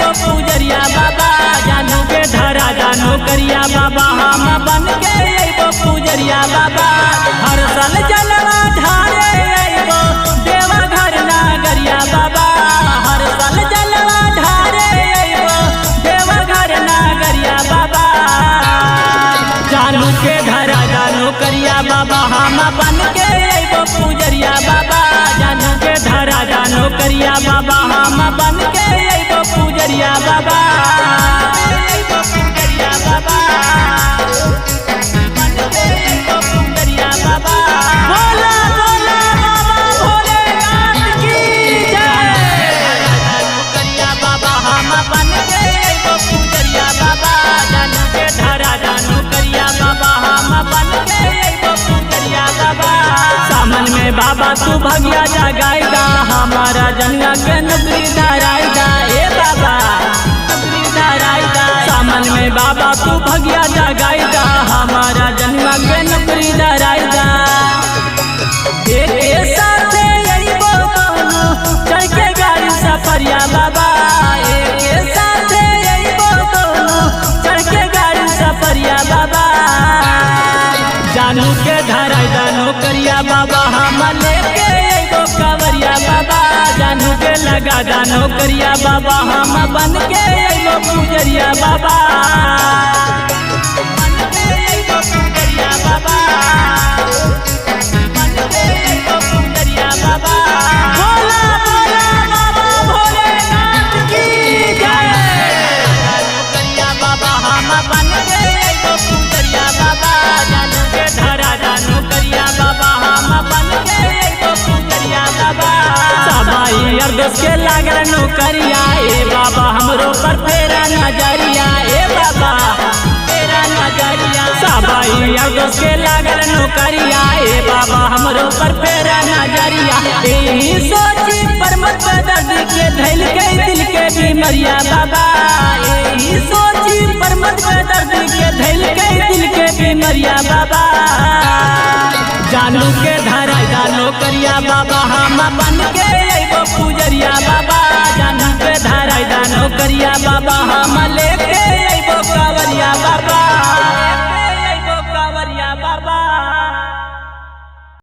अइबो पूजरिया बाबा जानू के धरा जानू करिया बाबा हम बन के अइबो पूजरिया बाबा हर साल जलवा ढारे अइबो देवा घर नागरिया बाबा हर साल जलवा ढारे अइबो देवा घर नागरिया बाबा जानू के धरा जानू करिया बाबा हम बन के अइबो पूजरिया बाबा जानू के धरा जानू करिया बाबा हम बन के अइबो पूजरिया बाबा अइबो पूजरिया बाबा बन के अइबो पूजरिया बाबा बोला बोला बाबा भोलेनाथ की जय जानू करिया बाबा हम बन के अइबो पूजरिया बाबा जानू के धरा जानू करिया बाबा हम बन के अइबो पूजरिया बाबा सामन में बाबा तू भगिया जगाईदा हमारा जनिया के नगरी धराईदा ए बाबा नगरी धराईदा सामन में बाबा तू भगिया जगाईदा हमारा जनिया के नगरी धराईदा एक साथे अइबो दोनों चढ़ के गाड़ी सफरिया बाबा एक साथे अइबो दोनों चढ़ के गाड़ी सफरिया बाबा जानू के धरा जानू करिया बाबा हम लेके अइबो कांवरिया बाबा जानू के लगा जानू करिया बाबा हम बन के अइबो पूजरिया बाबा बन के अइबो पूजरिया बाबा बन के अइबो पूजरिया बाबा बोला बोला बाबा भोलेनाथ की जय जानू करिया बाबा हम बन के अइबो पूजरिया बाबा जानू के धरा जानू करिया बाबा हम बन के अइबो पूजरिया बाबा सबाई अर्दस के लागल नौकरिया ए बाबा हमरो पर फेरा नजरिया ए बाबा फेरा नजरिया सबाई अर्दस के लागल नौकरिया ए बाबा हमरो पर फेरा नजरिया एही सोची परमत दर्द के धैल के दिल के बीमरिया बाबा एही सोची परमत दर्द के धैल के दिल के बीमरिया बाबा जानू के धरा जानू करिया बाबा हम बन के अइबो पूजरिया बाबा